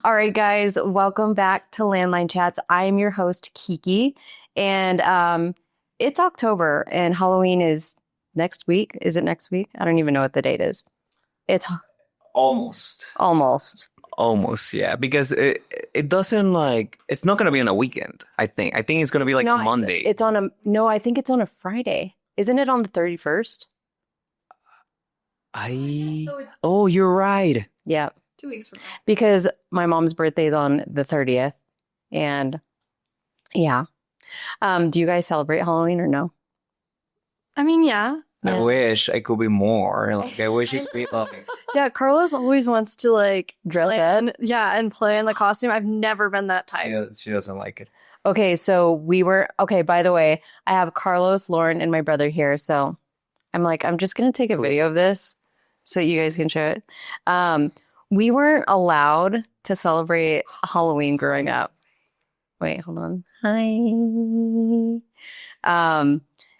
All right, guys, welcome back to Landline Chats. I am your host, Kiki, and it's October and Halloween is next week. Is it next week? I don't even know what the date is. It's Almost. almost. Almost, yeah. Because it doesn't it's not gonna be on a weekend, I think. I think it's gonna be like No, Monday. it's on a no, I think it's on a Friday. Isn't it on the 31st? Oh, you're right. Yeah, 2 weeks from now. because my mom's birthday is on the 30th. And yeah. Do you guys celebrate Halloween or no? I mean, yeah. I Yeah. wish I could be more. I wish it could be Yeah, Carlos always wants to Dress play up? and play in the costume. I've never been that type. she doesn't like it. Okay, by the way, I have Carlos, Lauren, and my brother here. So I'm just gonna take a video of this so you guys can show it. We weren't allowed to celebrate Halloween growing up. Wait, hold on. Hi.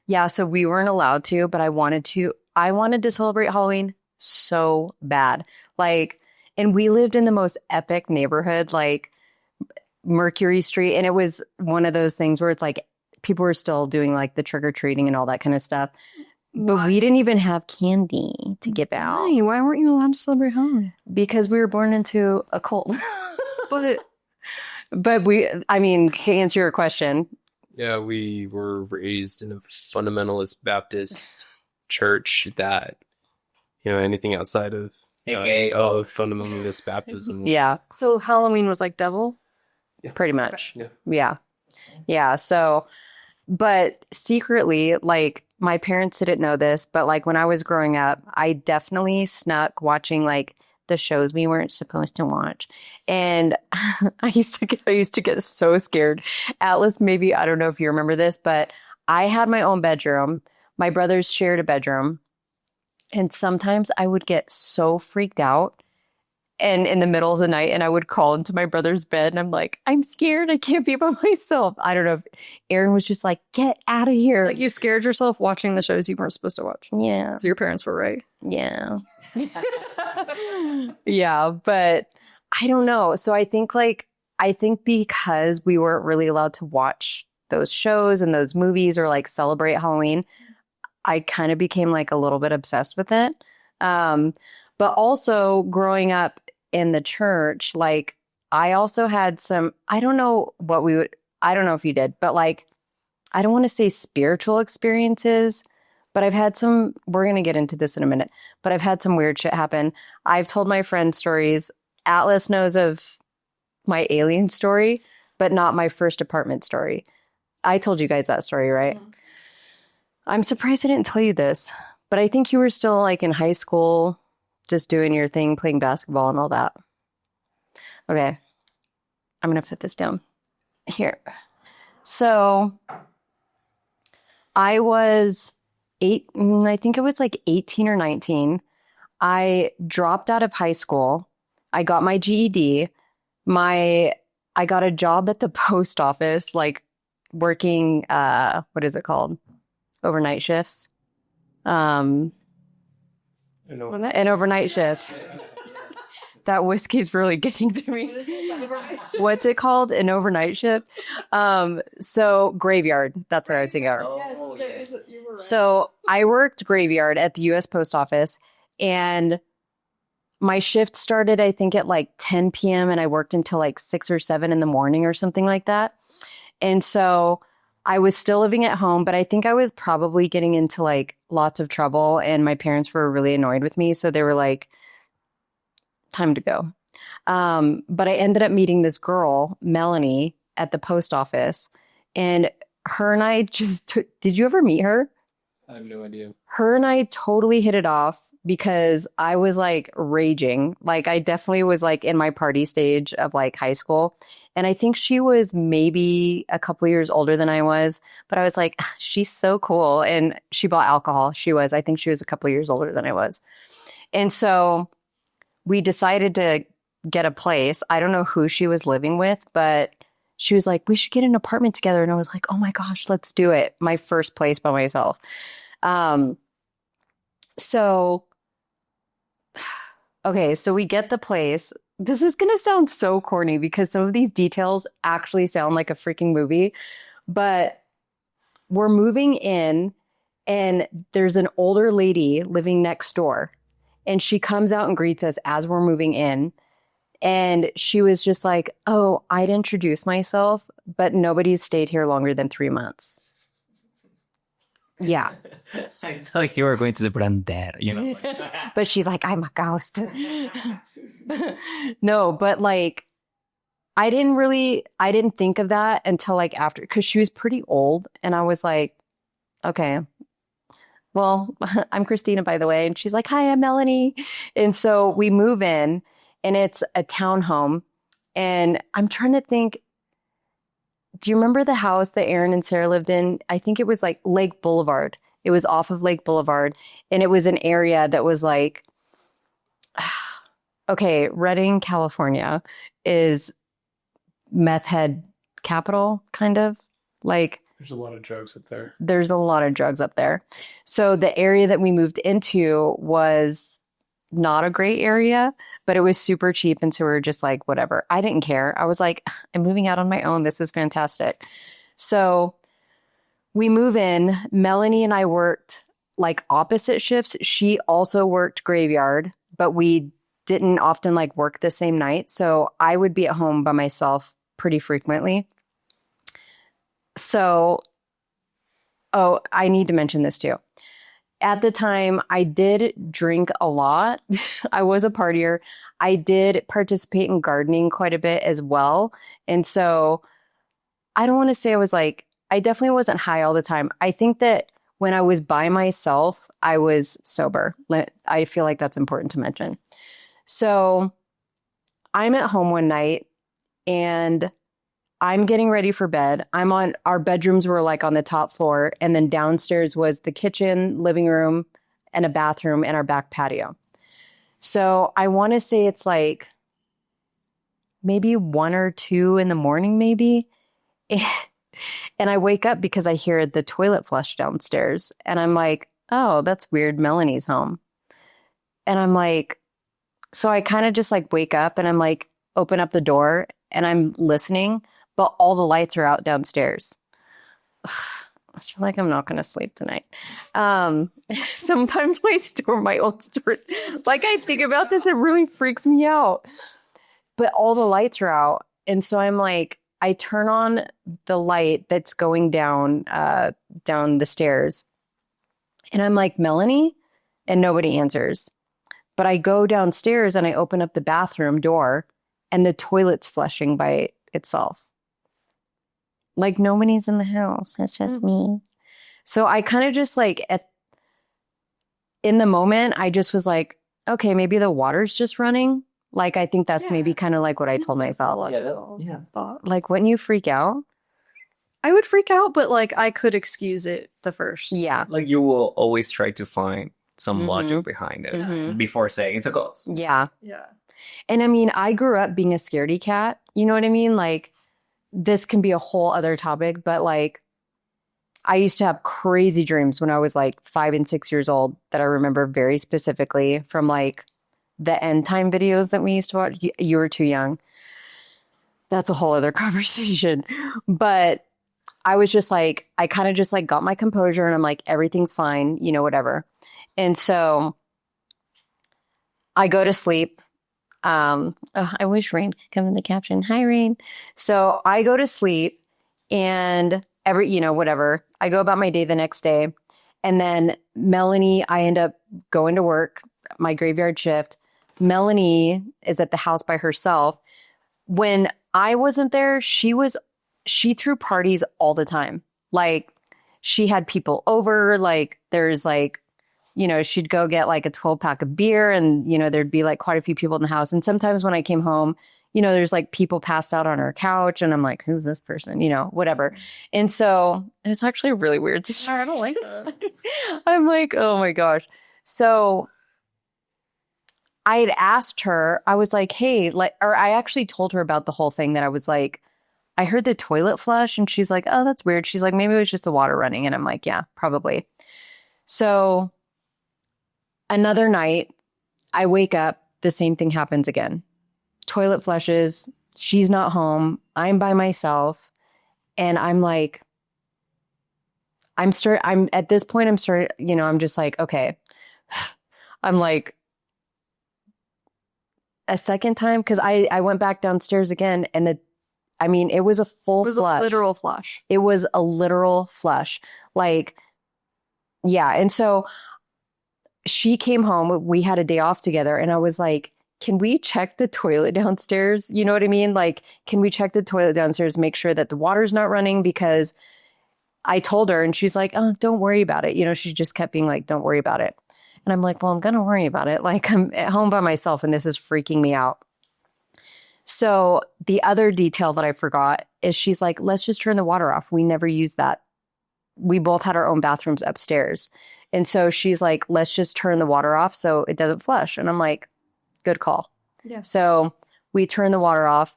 Yeah, so we weren't allowed to, but I wanted to celebrate Halloween so bad. And we lived in the most epic neighborhood, like Mercury Street, and it was one of those things where it's like people were still doing like the trick or treating and all that kind of stuff. But we didn't even have candy to give out Why weren't you allowed to celebrate Halloween? because we were born into a cult. But To answer your question, Yeah, we were raised in a fundamentalist Baptist church that, anything outside of fundamentalist baptism. yeah, so Halloween was like devil. pretty much. Yeah. Yeah. Yeah. So, but secretly, like my parents didn't know this, but like when I was growing up, I definitely snuck watching like the shows we weren't supposed to watch. And I used to get so scared. Atlas, maybe, I don't know if you remember this, but I had my own bedroom. My brothers shared a bedroom. And sometimes I would get so freaked out and in the middle of the night and I would crawl into my brother's bed and I'm like, I'm scared. I can't be by myself. I don't know. If Aaron was just like, get out of here. Like you scared yourself watching the shows you weren't supposed to watch. Yeah. So your parents were right. Yeah. Yeah, but I don't know. So I think because we weren't really allowed to watch those shows and those movies or like celebrate Halloween, I kind of became like a little bit obsessed with it. But also growing up in the church, like I also had some, I don't know if you did, but like, I don't want to say spiritual experiences, but we're going to get into this in a minute, but I've had some weird shit happen. I've told my friends stories. Atlas knows of my alien story, but not my first apartment story. I told you guys that story, right? Mm-hmm. I'm surprised I didn't tell you this, but I think you were still like in high school, just doing your thing, playing basketball and all that. Okay. I'm going to put this down here. So I was I think it was like 18 or 19. I dropped out of high school. I got my GED. I got a job at the post office, like working, what is it called? Overnight shifts. An overnight shift. That whiskey's really getting to me. What's it called? An overnight shift? So graveyard. That's what I was thinking of. Yes. You were right. So I worked graveyard at the U.S. Post Office, and my shift started, I think, at like 10 p.m. and I worked until like 6 or 7 in the morning or something like that. And so I was still living at home, but I think I was probably getting into like lots of trouble, and my parents were really annoyed with me. So they were like, time to go. But I ended up meeting this girl, Melanie, at the post office, and her and I did you ever meet her? I have no idea. Her and I totally hit it off because I was like raging. Like I definitely was like in my party stage of like high school. And I think she was maybe a couple years older than I was, but I was like, she's so cool. And she bought alcohol. I think she was a couple years older than I was. And so we decided to get a place. I don't know who she was living with, but she was like, we should get an apartment together. And I was like, oh my gosh, let's do it. My first place by myself. So we get the place. this is going to sound so corny because some of these details actually sound like a freaking movie, but we're moving in and there's an older lady living next door and she comes out and greets us as we're moving in. And she was just like, oh, I'd introduce myself, but nobody's stayed here longer than 3 months. Yeah. I thought you were going to the brander, you know. But she's like, I'm a ghost. No, but like, I didn't think of that until like after, because she was pretty old. And I was like, okay, well, I'm Christina, by the way. And she's like, hi, I'm Melanie. And so we move in and it's a townhome. And I'm trying to think, do you remember the house that Aaron and Sarah lived in? I think it was like Lake Boulevard. It was off of Lake Boulevard. And it was an area that was like, okay, Redding, California is meth head capital, kind of. Like, There's a lot of drugs up there. there's a lot of drugs up there. So the area that we moved into was not a great area, but it was super cheap. And so we were just like, whatever. I didn't care. I was like, I'm moving out on my own. This is fantastic. So we move in. Melanie and I worked like opposite shifts. She also worked graveyard, but we didn't often like work the same night. So I would be at home by myself pretty frequently. So, oh, I need to mention this too. At the time, I did drink a lot. I was a partier. I did participate in gardening quite a bit as well. And so I don't want to say I definitely wasn't high all the time. I think that when I was by myself, I was sober. I feel like that's important to mention. So I'm at home one night and I'm getting ready for bed. Our bedrooms were like on the top floor. And then downstairs was the kitchen, living room, and a bathroom and our back patio. So I want to say it's like maybe 1 or 2 in the morning, maybe. And I wake up because I hear the toilet flush downstairs. And I'm like, oh, that's weird. Melanie's home. And I'm like, so I kind of just like wake up and I'm like, open up the door and I'm listening. But all the lights are out downstairs. I feel like I'm not going to sleep tonight. Sometimes my old store, like I think about this, it really freaks me out. But all the lights are out. And so I'm like, I turn on the light that's going down the stairs. And I'm like, Melanie? And nobody answers. But I go downstairs and I open up the bathroom door and the toilet's flushing by itself. Like nobody's in the house. It's just me. So I kind of just like in the moment, I just was like, okay, maybe the water's just running. Like, I think that's maybe kind of like what I told myself. Thought. Like, wouldn't you freak out? I would freak out, but like I could excuse it the first. Yeah. Like you will always try to find some Mhm. logic behind it Mhm. before saying it's a ghost. Yeah. Yeah. And I mean, I grew up being a scaredy cat. You know what I mean? Like, this can be a whole other topic, but like, I used to have crazy dreams when I was like 5 and 6 years old that I remember very specifically from like the end time videos that we used to watch. You were too young. That's a whole other conversation. But I was just like, I kind of just like got my composure and I'm like, everything's fine, you know, whatever. And so I go to sleep. I wish Rain could come in the caption. Hi, Rain. So I go to sleep and whatever. I go about my day the next day. And then Melanie, I end up going to work, my graveyard shift. Melanie is at the house by herself. When I wasn't there, she threw parties all the time. Like, she had people over, like there's like, you know, she'd go get like a 12-pack of beer and, you know, there'd be like quite a few people in the house. And sometimes when I came home, you know, there's like people passed out on her couch and I'm like, who's this person? You know, whatever. And so it was actually a really weird situation. I don't like that. I'm like, oh my gosh. So I had asked her, I was like, hey, or I actually told her about the whole thing that I was like, I heard the toilet flush and she's like, oh, that's weird. She's like, maybe it was just the water running. And I'm like, yeah, probably. So another night, I wake up, the same thing happens again. toilet flushes. She's not home. I'm by myself. And I'm like, I'm at this point, I'm just like, okay. I'm like, a second time, because I went back downstairs again, and it was a full flush. A literal flush. It was a literal flush. Like, yeah. And so she came home. We had a day off together, and I was like, can we check the toilet downstairs? You know what I mean? Like, can we check the toilet downstairs, make sure that the water's not running? Because I told her, and she's like, oh, don't worry about it. She just kept being like, don't worry about it. And I'm like, well, I'm going to worry about it. Like, I'm at home by myself, and this is freaking me out. So the other detail that I forgot is she's like, let's just turn the water off. We never used that. We both had our own bathrooms upstairs. And so she's like, let's just turn the water off so it doesn't flush. And I'm like, good call. Yeah. So we turned the water off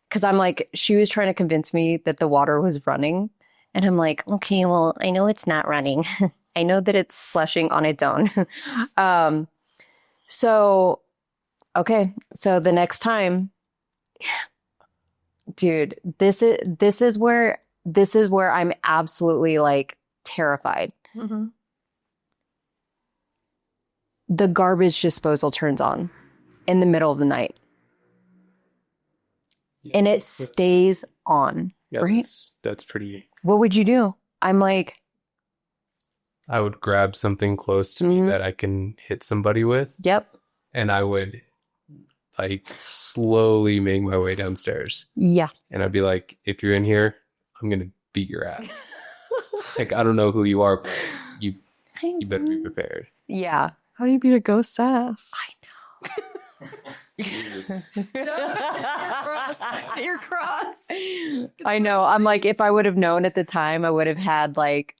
because I'm like, she was trying to convince me that the water was running. And I'm like, okay, well, I know it's not running. I know that it's flushing on its own. So the next time, dude, this is where I'm absolutely like terrified. Mm-hmm. The garbage disposal turns on in the middle of the night. And it stays on, Yeah, right? that's pretty. What would you do? I'm like, I would grab something close to me that I can hit somebody with, yep. and I would like slowly make my way downstairs. Yeah. And I'd be like, if you're in here, I'm gonna beat your ass. Like, I don't know who you are, but you better be prepared. Yeah. How do you beat a ghost's ass? Jesus. You're cross. I know. I'm like, if I would have known at the time, I would have had like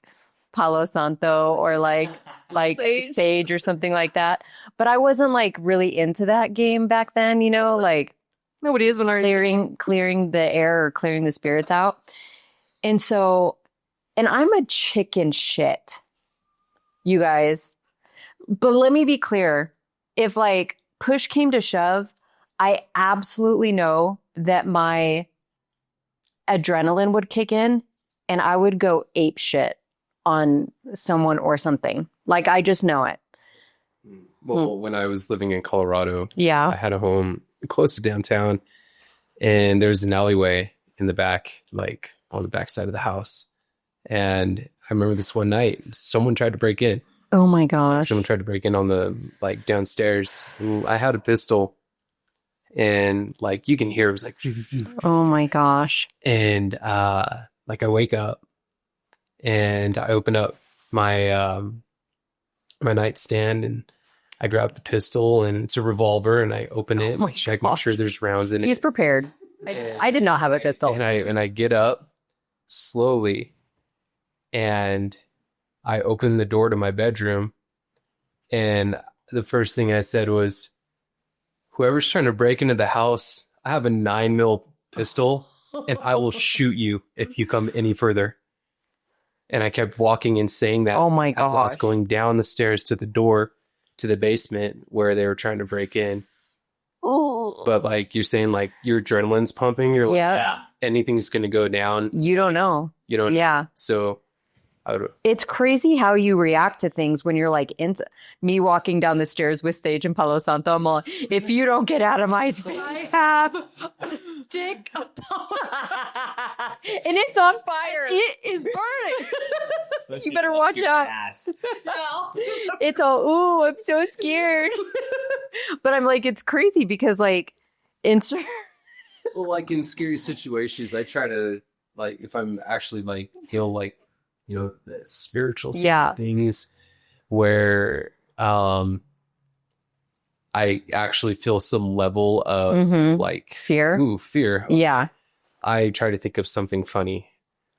Palo Santo or like Sage or something like that. But I wasn't like really into that game back then, like Nobody is when they're clearing the air or clearing the spirits out. And so, and I'm a chicken shit, you guys. But let me be clear. If like push came to shove, I absolutely know that my adrenaline would kick in and I would go ape shit on someone or something. Like, I just know it. Well, when I was living in Colorado, Yeah. I had a home close to downtown, and there's an alleyway in the back, like on the back side of the house. And I remember this one night, someone tried to break in. Oh my gosh. Someone tried to break in on the like downstairs. I had a pistol, and like you can hear it was like, Oh my gosh. and like I wake up and I open up my my nightstand and I grab the pistol, and it's a revolver, and I open it, my check, make sure there's rounds in He's it. prepared. I did not have a pistol. And I get up slowly, and I open the door to my bedroom, and the first thing I said was, whoever's trying to break into the house, I have a 9mm pistol, and I will shoot you if you come any further. And I kept walking and saying that Oh my as I was gosh. going down the stairs to the door to the basement where they were trying to break in. Oh. But like you're saying, like your adrenaline's pumping, you're like, Yeah. anything's going to go down. You don't know. You know? Yeah. So I would, It's crazy how you react to things when you're like into me walking down the stairs with Sage and Palo Santo. I'm like, if you don't get out of my space, I have a stick of and it's on fire. It is burning. You better watch out. It's all, ooh, I'm so scared. But I'm like, it's crazy because like well, like in scary situations, I try to like, if I'm actually like feel like, you know, the spiritual side Yeah. of things where I actually feel some level of Mhm. like fear. fear. Yeah. I try to think of something funny.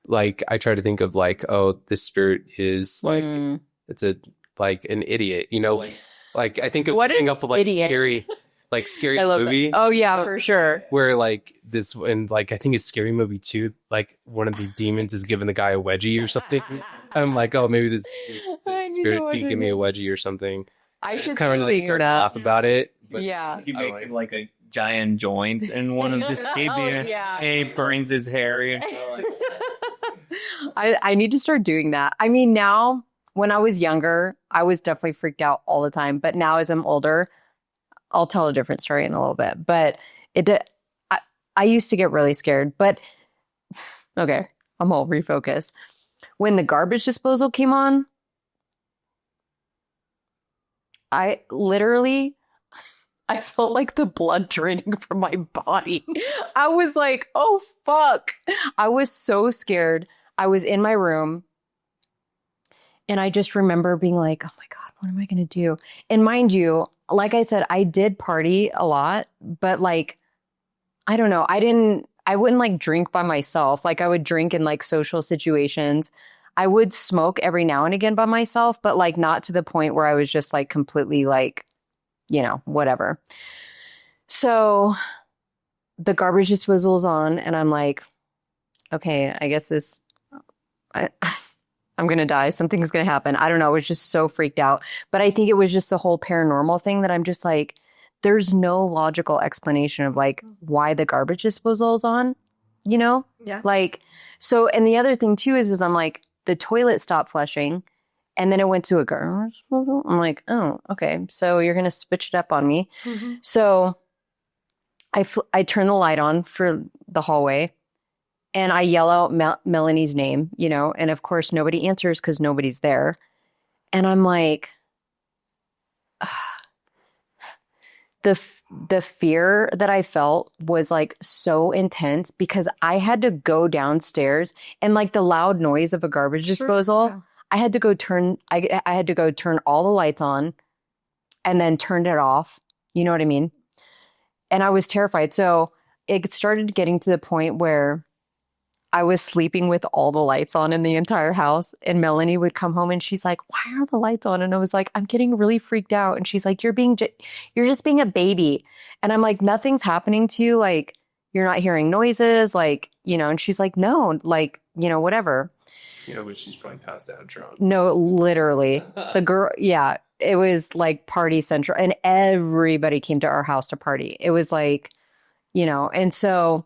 Like I try to think of like, oh, this spirit is like Mm. it's a like an idiot, you know, like I think of What something an up of like idiot. scary I love movie. that. Oh yeah, for sure. Where like this and like I think it's Scary Movie 2, like one of the demons is giving the guy a wedgie or something. I'm like, oh, maybe this I need to spirit's watch gonna it give me a again. wedgie or something. I should kind of like figure start it to out. laugh about it. But Yeah. He makes him like a giant joint in one of the skate Oh, beer. yeah. And he burns his hair. You know, like, I need to start doing that. I mean, now when I was younger, I was definitely freaked out all the time. But now as I'm older, I'll tell a different story in a little bit. But I, I used to get really scared. But okay, I'm all refocused. When the garbage disposal came on, I literally I felt like the blood draining from my body. I was like, oh, fuck. I was so scared. I was in my room and I just remember being like, oh my God, what am I going to do? And mind you, like I said, I did party a lot, but like, I don't know. I wouldn't like drink by myself. Like I would drink in like social situations. I would smoke every now and again by myself, but like not to the point where I was just like completely like, whatever. So the garbage disposal's on, and I'm like, okay, I guess I'm gonna die. Something's gonna happen. I don't know. I was just so freaked out. But I think it was just the whole paranormal thing that I'm just like, there's no logical explanation of like why the garbage disposal is on, Yeah. Like, so, and the other thing too is I'm like, the toilet stopped flushing. And then it went to a garbage disposal. I'm like, oh, okay. So you're going to switch it up on me. Mm-hmm. So I turn the light on for the hallway and I yell out Melanie's name, and of course nobody answers because nobody's there. And I'm like, the fear that I felt was like so intense because I had to go downstairs and like the loud noise of a garbage disposal. Yeah. I had to go turn all the lights on and then turn it off. You know what I mean? And I was terrified. So it started getting to the point where I was sleeping with all the lights on in the entire house. And Melanie would come home and she's like, why are the lights on? And I was like, I'm getting really freaked out. And she's like, you're just being a baby. And I'm like, nothing's happening to you. Like, you're not hearing noises. Like, and she's like, no, like, whatever. But she's probably passed out drunk. No, literally. The girl, yeah, it was like party central and everybody came to our house to party. It was like, and so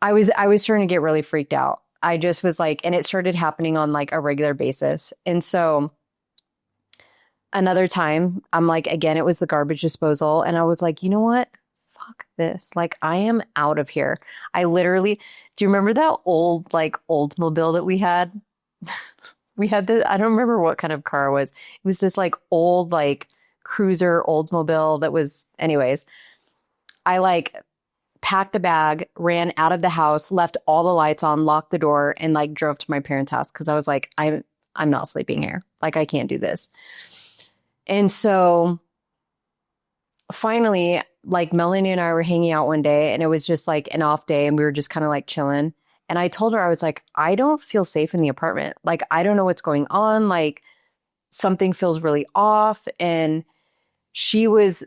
I was starting to get really freaked out. I just was like, and it started happening on like a regular basis. And so another time, I'm like, again, it was the garbage disposal. And I was like, you know what? Fuck this. Like, I am out of here. I literally, do you remember that old, like, Oldsmobile that we had? We had this, I don't remember what kind of car it was. It was this, like, old, like, cruiser Oldsmobile that was, anyways. I, like, packed a bag, ran out of the house, left all the lights on, locked the door, and, like, drove to my parents' house because I was like, I'm not sleeping here. Like, I can't do this. And so finally, like Melanie and I were hanging out one day and it was just like an off day and we were just kind of like chilling. And I told her, I was like, I don't feel safe in the apartment. Like, I don't know what's going on. Like, something feels really off. And it was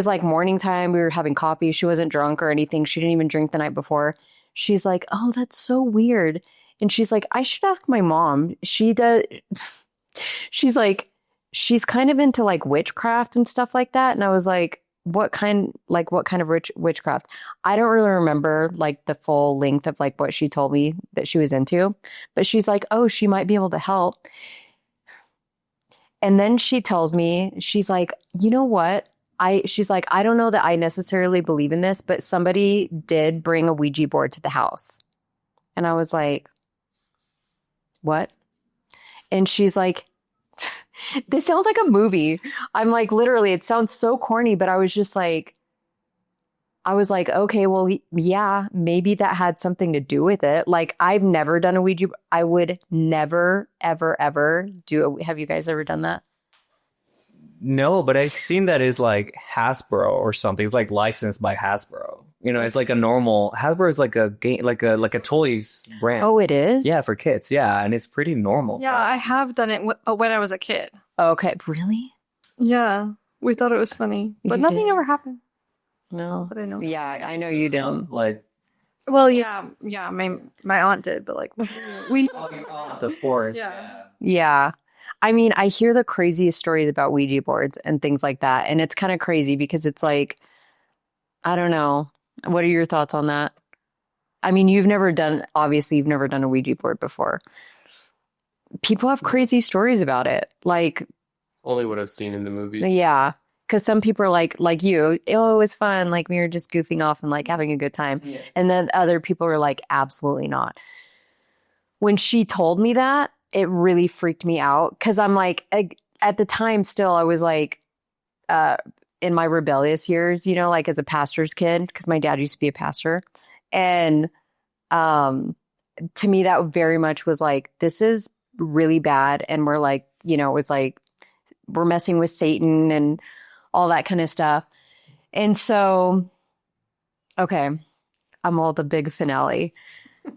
like morning time. We were having coffee. She wasn't drunk or anything. She didn't even drink the night before. She's like, oh, that's so weird. And she's like, I should ask my mom. She does. She's like, she's kind of into like witchcraft and stuff like that. And I was like, what kind of witchcraft? I don't really remember like the full length of like what she told me that she was into, but she's like, oh, she might be able to help. And then she tells me, she's like, you know what? She's like, I don't know that I necessarily believe in this, but somebody did bring a Ouija board to the house. And I was like, what? And she's like, this sounds like a movie. I'm like, literally, it sounds so corny, but I was like, okay, well, yeah, maybe that had something to do with it. Like, I've never done a Ouija. I would never, ever, ever do it. Have you guys ever done that? no, but I've seen that is like Hasbro or something. It's like licensed by Hasbro. It's like a normal Hasbro is like a game, like a toys brand. Oh, it is? Yeah, for kids. Yeah, and it's pretty normal. Yeah, I have done it but when I was a kid. Okay, really? Yeah, we thought it was funny, but You nothing did? ever happened. No. But I know. Yeah, I know you don't. Like Well, yeah, my aunt did, but like we the forest. Yeah. Yeah. I mean, I hear the craziest stories about Ouija boards and things like that. And it's kind of crazy because it's like, I don't know. What are your thoughts on that? I mean, obviously, you've never done a Ouija board before. People have crazy stories about it. Like, Only what I've seen in the movies. yeah, because some people are like you, oh, it was fun. Like, we were just goofing off and like having a good time. Yeah. And then other people are like, absolutely not. When she told me that, it really freaked me out because I'm like, at the time still, I was like, in my rebellious years, like as a pastor's kid, because my dad used to be a pastor. And to me, that very much was like, this is really bad. And we're like, it was like, we're messing with Satan and all that kind of stuff. And so, okay, I'm all the big finale.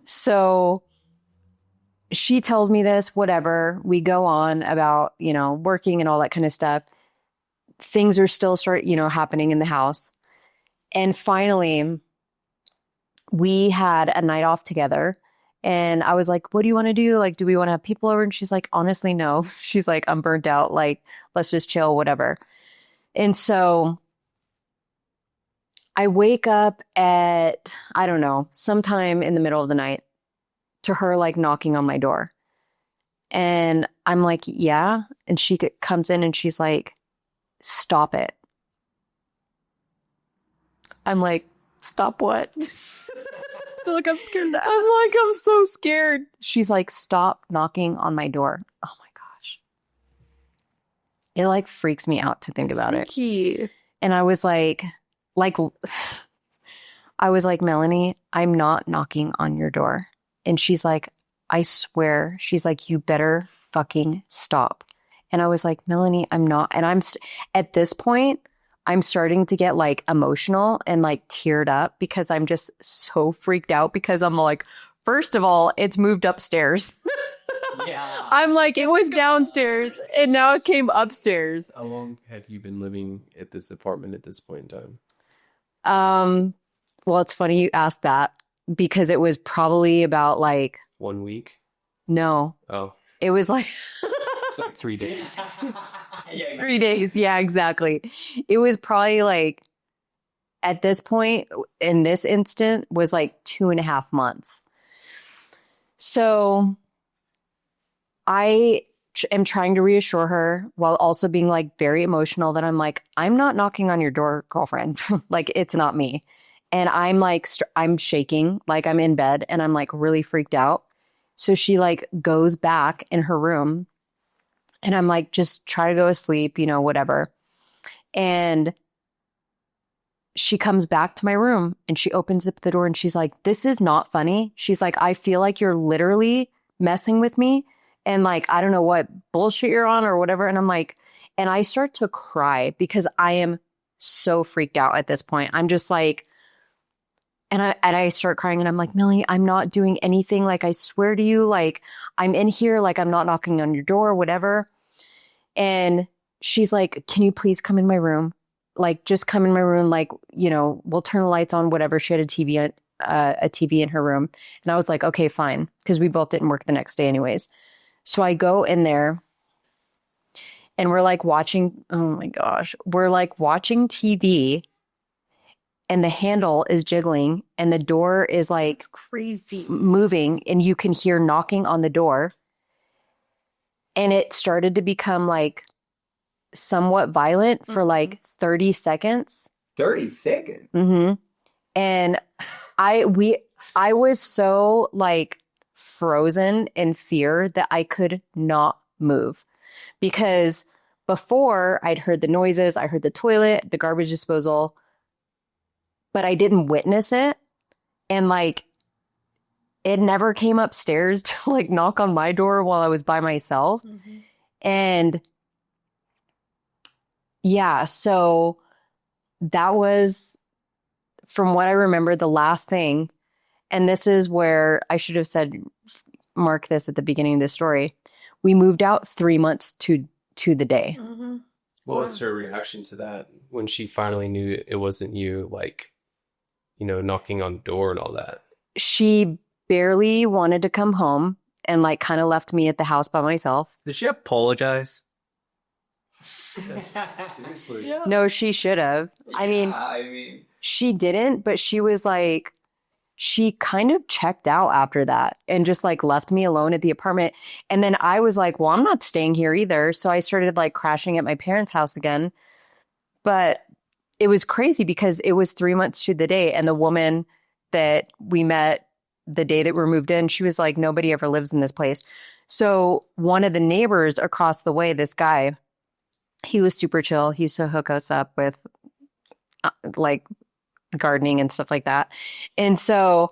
So she tells me this, whatever. We go on about, working and all that kind of stuff. Things are still happening in the house. And finally, we had a night off together. And I was like, what do you want to do? Like, do we want to have people over? And she's like, honestly, no. She's like, I'm burnt out. Like, let's just chill, whatever. And so I wake up at, I don't know, sometime in the middle of the night to her like knocking on my door. And I'm like, yeah. And she comes in and she's like, stop it. I'm like, stop what? I feel like I'm scared to I'm so scared. She's like, stop knocking on my door. Oh my gosh. It like freaks me out to think about it. freaky. And I was like, Melanie, I'm not knocking on your door. And she's like, I swear. She's like, you better fucking stop. And I was like, Melanie, I'm not. And at this point, I'm starting to get like emotional and like teared up because I'm just so freaked out because I'm like, first of all, it's moved upstairs. Yeah. I'm like, it was downstairs and now it came upstairs. How long had you been living at this apartment at this point in time? Well, it's funny you asked that because it was probably about like, 1 week? no, Oh, it was like it's like 3 days. 3 days. Yeah, exactly. It was probably like at this point in this instant was like 2.5 months. So I am trying to reassure her while also being like very emotional that I'm like, I'm not knocking on your door, girlfriend. Like, it's not me. And I'm like, I'm shaking, like I'm in bed and I'm like really freaked out. So she like goes back in her room and I'm like, just try to go to sleep, whatever. And she comes back to my room and she opens up the door and she's like, this is not funny. She's like, I feel like you're literally messing with me. And like, I don't know what bullshit you're on or whatever. And I'm like, and I start to cry because I am so freaked out at this point. I'm just like, and I start crying and I'm like, Millie, I'm not doing anything. Like, I swear to you, like I'm in here, like I'm not knocking on your door, whatever. And she's like, can you please come in my room? Like, just come in my room. Like, we'll turn the lights on, whatever. She had a TV in her room. And I was like, okay, fine. Cause we both didn't work the next day anyways. So I go in there and we're like watching, oh my gosh, we're like watching TV and the handle is jiggling and the door is like It's crazy. moving and you can hear knocking on the door. And it started to become like somewhat violent for like 30 seconds. 30 seconds. Mm-hmm. And I was so like frozen in fear that I could not move because before I'd heard the noises, I heard the toilet, the garbage disposal, but I didn't witness it. And like, it never came upstairs to like knock on my door while I was by myself. Mm-hmm. And yeah, so that was, from what I remember, the last thing. And this is where I should have said, mark this at the beginning of the story. We moved out 3 months to the day. Mm-hmm. What was her reaction to that when she finally knew it wasn't you, like, knocking on the door and all that? She barely wanted to come home. and like kind of left me at the house by myself. Did she apologize? Seriously. Yeah. No, she should have. I mean, she didn't, but she was like, she kind of checked out after that and just like left me alone at the apartment. And then I was like, well, I'm not staying here either. So I started like crashing at my parents' house again. But it was crazy because it was 3 months to the day. And the woman that we met the day that we moved in, she was like, nobody ever lives in this place. So one of the neighbors across the way, this guy, he was super chill. He used to hook us up with like gardening and stuff like that. And so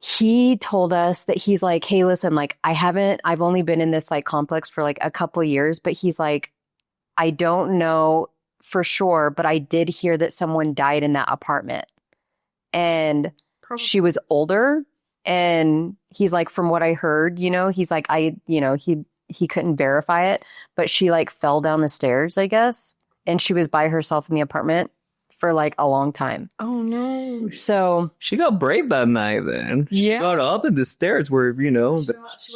he told us that he's like, hey, listen, like I've only been in this like complex for like a couple of years, but he's like, I don't know for sure, but I did hear that someone died in that apartment. And she was older. And he's like, from what I heard, he's like, he couldn't verify it, but she like fell down the stairs, I guess. And she was by herself in the apartment for like a long time. Oh no. So She got brave that night then. She Yeah. got up and the stairs were,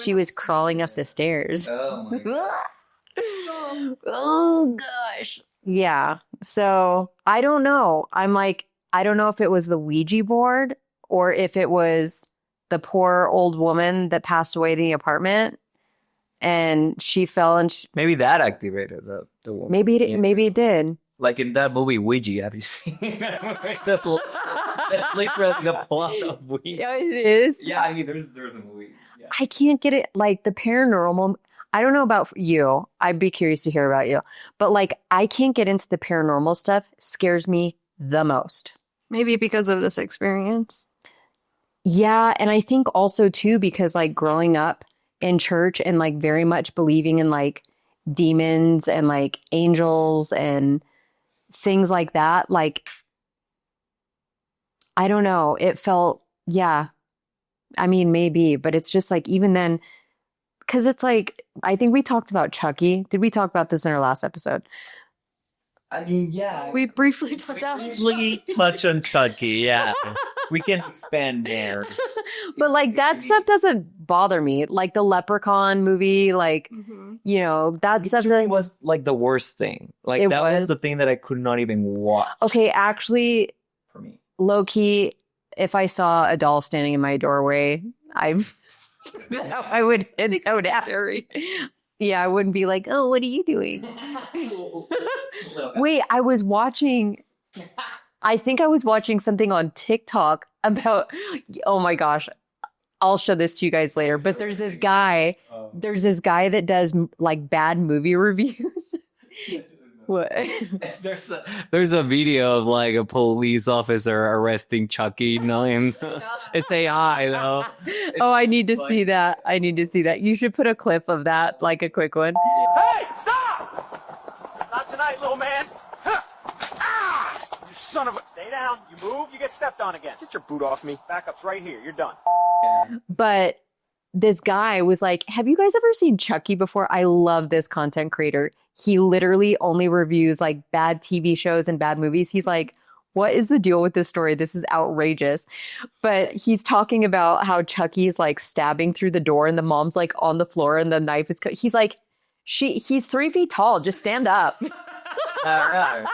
she was crawling up the stairs. Oh my God. Oh gosh. Yeah. So I don't know. I'm like, I don't know if it was the Ouija board or if it was the poor old woman that passed away in the apartment and she fell and Maybe that activated the woman. maybe it did. Like in that movie Ouija, have you seen that movie? That's literally the plot of Ouija. Yeah, it is. Yeah, I mean, there's a movie. Yeah. I can't get it. Like the paranormal, I don't know about you. I'd be curious to hear about you. But like, I can't get into the paranormal stuff. Scares me the most. Maybe because of this experience. Yeah. And I think also too, because like growing up in church and like very much believing in like demons and like angels and things like that. Like, I don't know. It felt, yeah. I mean, maybe, but it's just like, even then, because it's like, I think we talked about Chucky. Did we talk about this in our last episode? I mean, yeah. We briefly touched on Briefly touch on Chucky, yeah. We can expand there. But like that stuff doesn't bother me. Like the Leprechaun movie, like, that stuff. Chucky was like the worst thing. Like It that was was. the thing that I could not even watch Okay, actually, for me. low key, if I saw a doll standing in my doorway, I would have. Yeah, I wouldn't be like, oh, what are you doing? Wait, I think I was watching something on TikTok about, oh my gosh, I'll show this to you guys later. But there's this guy that does like bad movie reviews. What? There's a video of like a police officer arresting Chucky, and it's AI though. Oh, I need to see that. I need to see that. You should put a clip of that, like a quick one. Hey, stop! Not tonight, little man. Huh. Ah! You son of a... Stay down. You move, you get stepped on again. Get your boot off me. Backup's right here. You're done. But this guy was like, have you guys ever seen Chucky before? I love this content creator. He literally only reviews like bad TV shows and bad movies. He's like, what is the deal with this story? This is outrageous. But he's talking about how Chucky's like stabbing through the door and the mom's like on the floor and the knife is he's like, he's 3 feet tall. Just stand up. But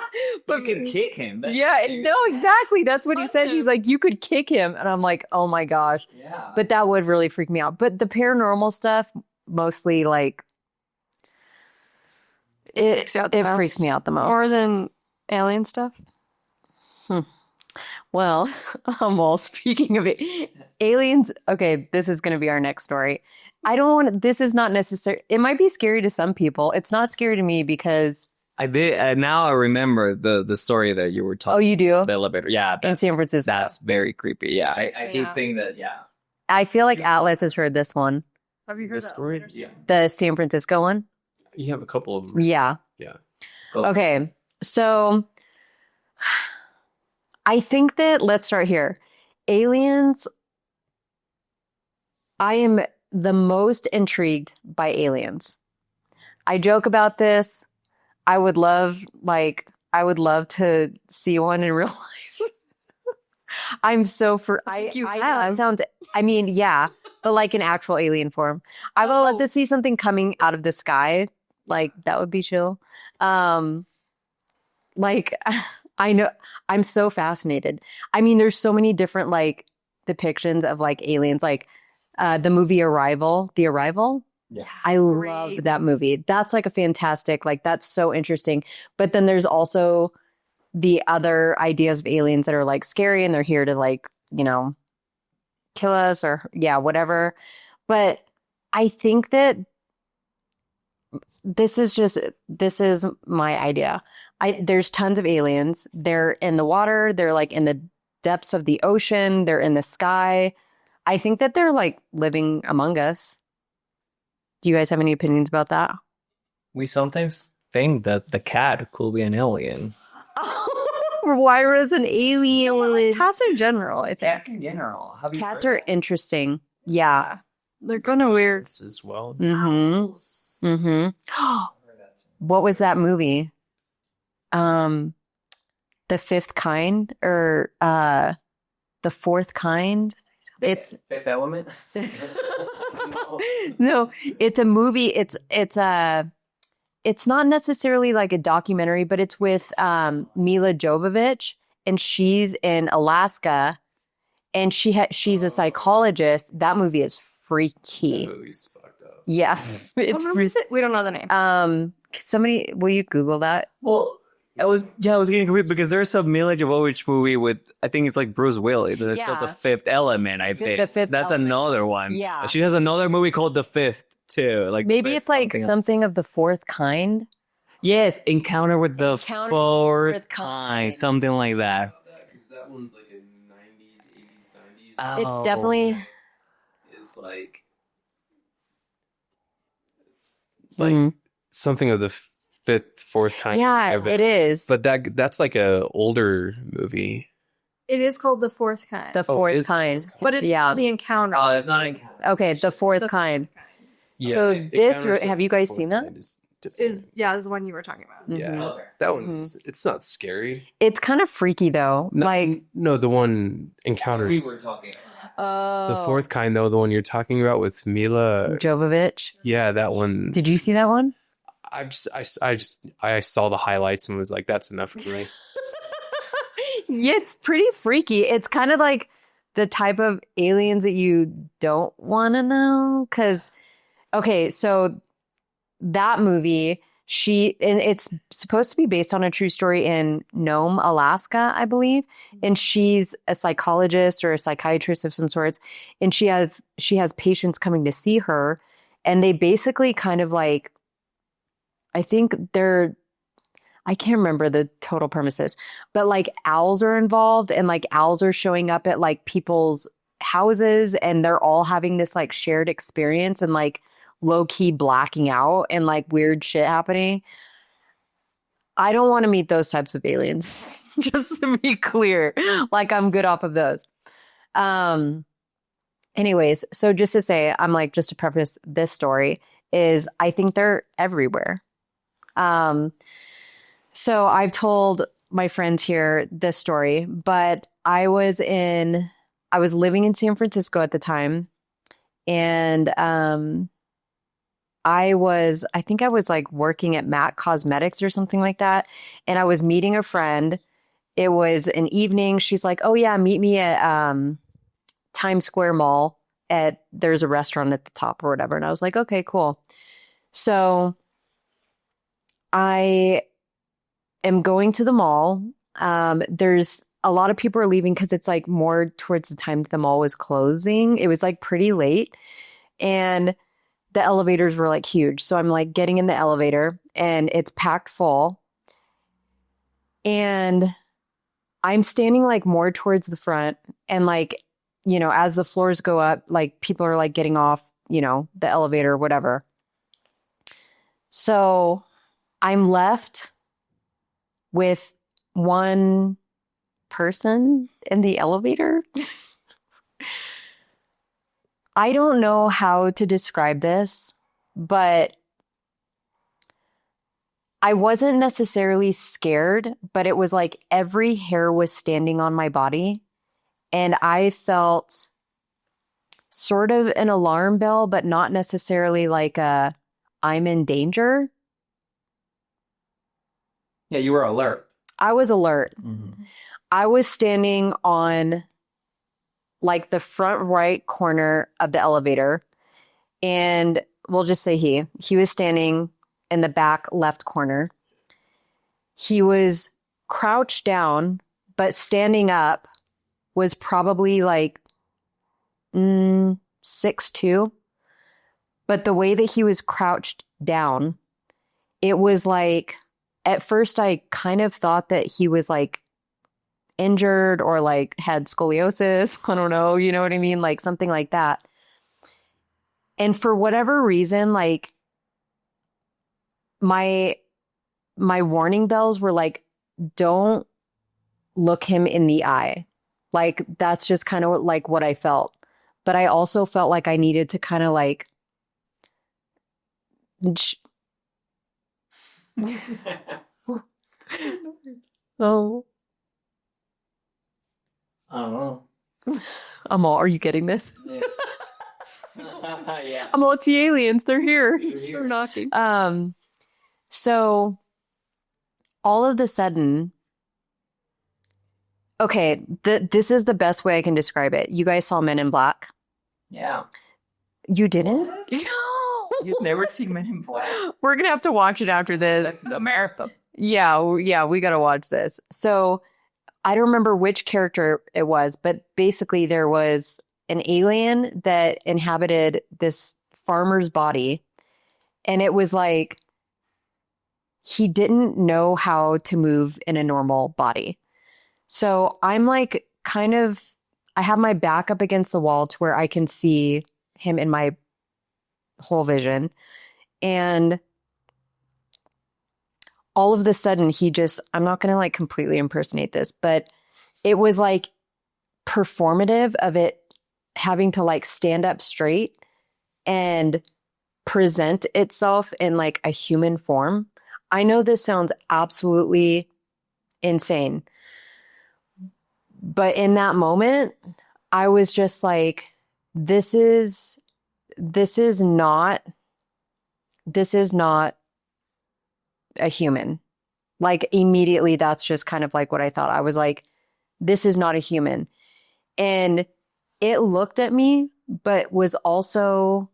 you can kick him. Yeah, no, exactly. That's what he said. He's like, you could kick him. And I'm like, oh my gosh. Yeah. But that would really freak me out. But the paranormal stuff, mostly like, it freaks me out the most. More than alien stuff. Well, speaking of it, aliens. Okay, this is going to be our next story. I don't want. This is not necessary. It might be scary to some people. It's not scary to me because I did. Now I remember the story that you were talking. Oh, you do? The elevator. Yeah, In San Francisco. that's very creepy. Yeah, I do Yeah. think that. Yeah, I feel like Atlas has heard this one, Have you heard that? story. Yeah. the San Francisco one. You have a couple of them. Yeah. Yeah. Okay, so I think that let's start here. Aliens. I am the most intrigued by aliens. I joke about this. I would love to see one in real life. I'm so for You I know have. it sounds I mean, yeah, but like an actual alien form. I would love to see something coming out of the sky. Like that would be chill. Um like I know I'm so fascinated. I mean, there's so many different like depictions of like aliens, like the movie Arrival, The Arrival. Yeah. I Great love that movie. That's like a fantastic, like that's so interesting. But then there's also the other ideas of aliens that are like scary and they're here to like, kill us or yeah, whatever. But I think that this is my idea. There's tons of aliens. They're in the water, they're like in the depths of the ocean, they're in the sky. I think that they're like living among us. Do you guys have any opinions about that? We sometimes think that the cat could be an alien. Moira's an alien. Cats in general, I think. Cats in general. Have you Cats heard are interesting. Yeah. They're kind of weird. As well. Mm-hmm. Mm-hmm. What was that movie? The Fifth Kind or the Fourth Kind? It's Fifth Element? no, it's a movie. It's not necessarily like a documentary, but it's with Mila Jovovich, and she's in Alaska, and she's a psychologist. That movie is freaky. That movie's fucked up. Yeah, What movie is it? We don't know the name. Somebody, will you Google that? Well, I was getting confused because there's a Mila Jovovich movie with, I think it's like Bruce Willis. It's called The Yeah. Fifth Element, I think. The Fifth That's Element. another one. Yeah. She has another movie called The Fifth, too. Like Maybe Fifth it's like something. something of the fourth kind. Yes, Encounter with the Encounter with the Fourth Fourth Kind. Kind. Something like that. Because that one's like in 90s, 80s, 90s. Oh. It's definitely It's like Mhm. something of the fifth, fourth kind. yeah, of it is. But that's like a older movie. It is called The Fourth Kind. The fourth is- kind. but it's yeah. The Encounter. Oh, it's not Encounter. Okay, the fourth The- kind. Yeah, So it this- counters have the you guys fourth seen that? kind is different. Is the one you were talking about. Yeah, Mhm. Okay. that one's it's not scary. It's kind of freaky though. No, Like, no, the one Encounters. We were talking about. The fourth kind, though, the one you're talking about with Mila. Jovovich. Yeah, that one. Did you see that one? I saw the highlights and was like, that's enough for me. Yeah, it's pretty freaky. It's kind of like the type of aliens that you don't want to know. Because, okay, so that movie, and it's supposed to be based on a true story in Nome, Alaska, I believe. And she's a psychologist or a psychiatrist of some sorts. And she has patients coming to see her. And they basically kind of like, I think I can't remember the total premises, but like owls are involved and like owls are showing up at like people's houses and they're all having this like shared experience and like low key blacking out and like weird shit happening. I don't want to meet those types of aliens, just to be clear. Like I'm good off of those. Anyways, so just to say, I'm like, just to preface this story is I think they're everywhere. So I've told my friends here this story, but I was living in San Francisco at the time, and I think I was like working at MAC Cosmetics or something like that, and I was meeting a friend. It was an evening. She's like, "Oh yeah, meet me at Times Square Mall. There's a restaurant at the top or whatever." And I was like, "Okay, cool." So I am going to the mall. There's a lot of people are leaving because it's like more towards the time that the mall was closing. It was like pretty late and the elevators were like huge. So I'm like getting in the elevator and it's packed full. And I'm standing like more towards the front and like, as the floors go up, like people are like getting off, the elevator or whatever. So I'm left with one person in the elevator. I don't know how to describe this, but I wasn't necessarily scared, but it was like every hair was standing on my body And I felt sort of an alarm bell, but not necessarily like a I'm in danger. Yeah, you were alert. I was alert. Mm-hmm. I was standing on like the front right corner of the elevator, and we'll just say he was standing in the back left corner. He was crouched down, but standing up was probably like 6'2". But the way that he was crouched down, it was like, at first I kind of thought that he was like injured or like had scoliosis. I don't know, you know what I mean? Like something like that. And for whatever reason, like my warning bells were like, don't look him in the eye. Like that's just kind of like what I felt. But I also felt like I needed to kind of like oh, I don't know. are you getting this? Yeah. Yeah. It's the aliens. They're here. They're knocking. So all of a sudden, okay, this is the best way I can describe it. You guys saw Men in Black? Yeah. You didn't? You've never seen Men in Black? We're gonna have to watch it after this. That's a marathon. Yeah, we gotta watch this. So I don't remember which character it was, but basically there was an alien that inhabited this farmer's body, and it was like he didn't know how to move in a normal body. So I'm like I have my back up against the wall to where I can see him in my whole vision. And all of the sudden I'm not going to like completely impersonate this, but it was like performative of it having to like stand up straight and present itself in like a human form. I know this sounds absolutely insane, but in that moment, I was just like, this is not a human. Like immediately, that's just kind of like what I thought. I was like, this is not a human. And it looked at me, but was also,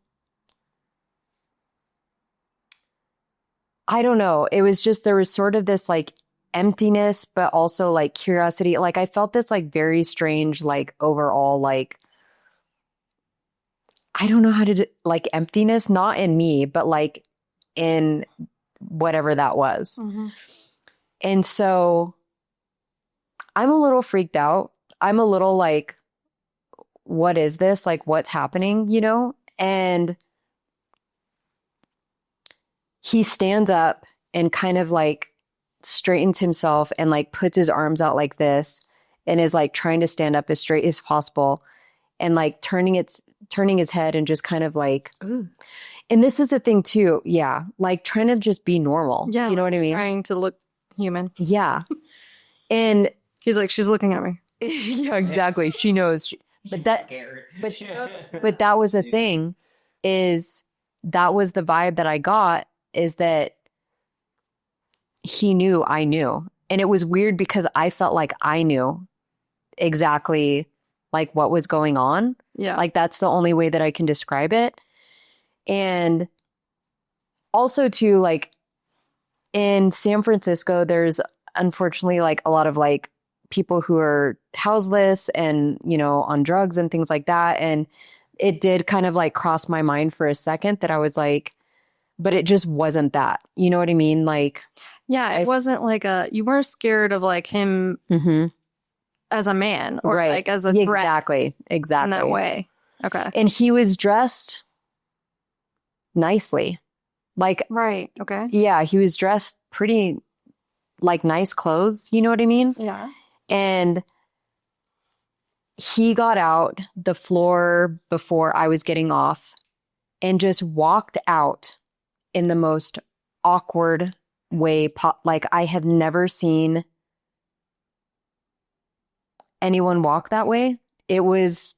I don't know. It was just, there was sort of this like emptiness, but also like curiosity. Like I felt this like very strange, like overall, like, I don't know how to, like emptiness, not in me, but like in whatever that was. Mm-hmm. And so I'm a little freaked out. I'm a little like, what is this? Like, what's happening, you know? And he stands up and kind of like straightens himself and like puts his arms out like this and is like trying to stand up as straight as possible and like turning his head and just kind of like, Ooh. And this is a thing too. Yeah. Like trying to just be normal. Yeah. You know what I mean? Trying to look human. Yeah. And He's like, she's looking at me. yeah, exactly. She knows. But that was the thing that was the vibe that I got, is that he knew I knew. And it was weird because I felt like I knew exactly like what was going on. Yeah. Like that's the only way that I can describe it. And also too, like in San Francisco, there's unfortunately like a lot of like people who are houseless and, you know, on drugs and things like that. And it did kind of like cross my mind for a second that I was like, but it just wasn't that. You know what I mean? Like, yeah, it wasn't like you weren't scared of like him as a man or right. like as a threat Exactly. in that way. Okay. And he was dressed nicely. Like, Right. Okay. yeah, he was dressed pretty like nice clothes. You know what I mean? Yeah. And he got out the floor before I was getting off and just walked out in the most awkward way. Like I had never seen anyone walk that way. it was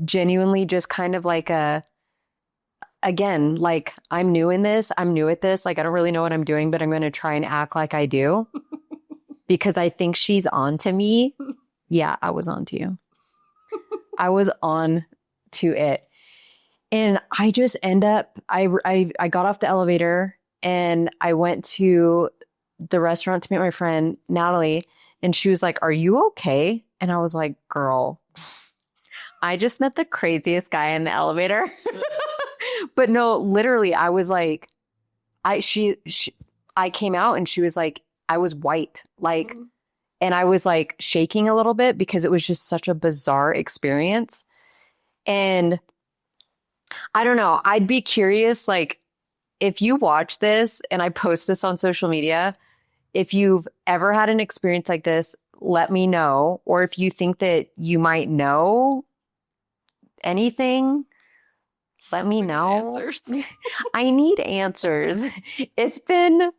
genuinely just kind of like again, like I'm new in this, I'm new at this, like I don't really know what I'm doing, but I'm going to try and act like I do because I think she's on to me. Yeah, I was on to you. I was on to it. And I just end up, I got off the elevator and I went to the restaurant to meet my friend, Natalie. And she was like, "Are you okay?" And I was like, "Girl, I just met the craziest guy in the elevator." But no, literally, I was like, I came out and she was like, I was white, like, and I was like shaking a little bit because it was just such a bizarre experience. And I don't know, I'd be curious, like, if you watch this and I post this on social media, if you've ever had an experience like this, let me know. Or if you think that you might know anything, let me know. Answers. I need answers. It's been,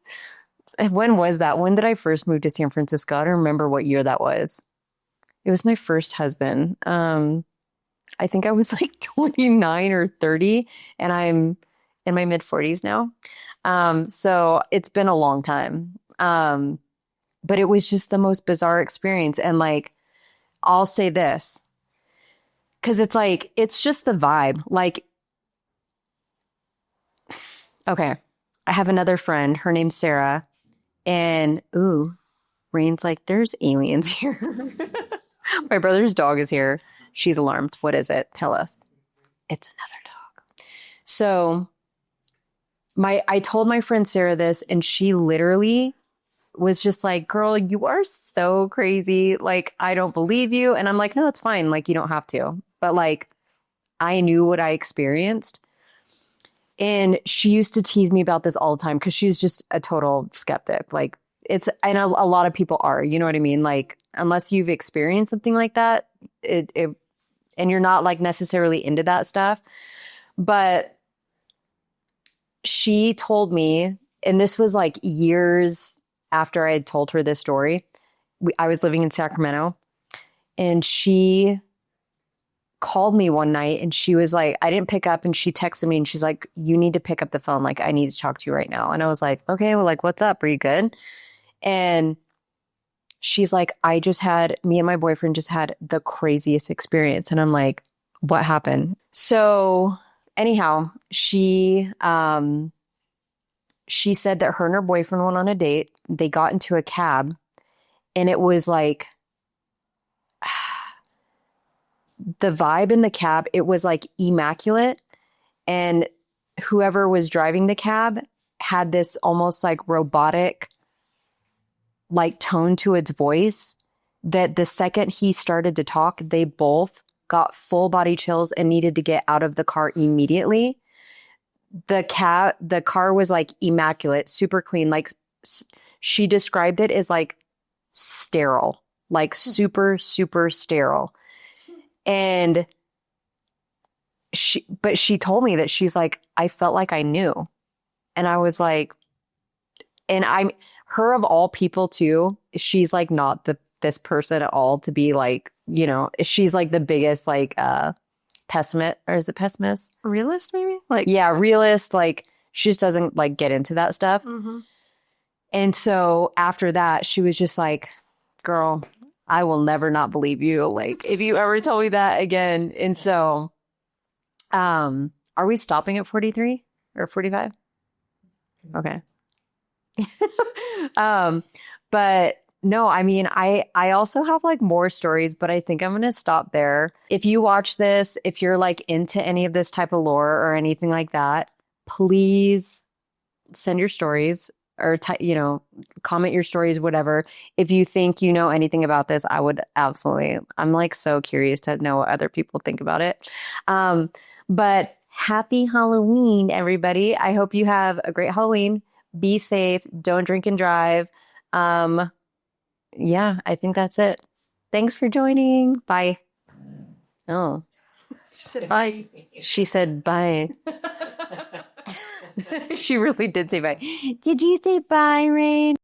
when was that? When did I first move to San Francisco? I don't remember what year that was. It was my first husband. I think I was like 29 or 30, and I'm in my mid 40s now. So it's been a long time. But it was just the most bizarre experience. And like, I'll say this, because it's like, it's just the vibe. Like, okay, I have another friend. Her name's Sarah. And, ooh, Rain's like, there's aliens here. My brother's dog is here. She's alarmed. What is it? Tell us. It's another dog. So I told my friend Sarah this, and she literally was just like, "Girl, you are so crazy. Like, I don't believe you." And I'm like, "No, it's fine. Like, you don't have to." But like, I knew what I experienced. And she used to tease me about this all the time because she's just a total skeptic. Like, it's, and a lot of people are, you know what I mean? Like, unless you've experienced something like that, and you're not like necessarily into that stuff. But she told me, and this was like years after I had told her this story. I was living in Sacramento, and she called me one night, and she was like, I didn't pick up, and she texted me, and she's like, "You need to pick up the phone. Like, I need to talk to you right now." And I was like, "Okay, well, like, what's up? Are you good?" And she's like, me and my boyfriend just had the craziest experience. And I'm like, "What happened?" So anyhow, she said that her and her boyfriend went on a date. They got into a cab, and it was like, the vibe in the cab, it was like immaculate. And whoever was driving the cab had this almost like robotic like tone to its voice that the second he started to talk, they both got full body chills and needed to get out of the car immediately. The car was like immaculate, super clean. Like she described it as like sterile, like super, super sterile. And she told me that she's like, "I felt like I knew." And I was like, and I'm her of all people too. She's like not this person at all to be like, you know, she's like the biggest like pessimist, or is it pessimist? Realist, maybe? Like, yeah, realist. Like she just doesn't like get into that stuff. mm-hmm. And so after that, she was just like, "Girl, I will never not believe you. Like if you ever tell me that again." And so, are we stopping at 43 or 45? Okay. But no, I mean, I also have like more stories, but I think I'm going to stop there. If you watch this, if you're like into any of this type of lore or anything like that, please send your stories or, comment your stories, whatever. If you think you know anything about this, I would absolutely, I'm like so curious to know what other people think about it. But happy Halloween, everybody. I hope you have a great Halloween. Be safe. Don't drink and drive. Yeah, I think that's it. Thanks for joining. Bye. Oh, She said bye. she said bye. She really did say bye. Did you say bye, Rain?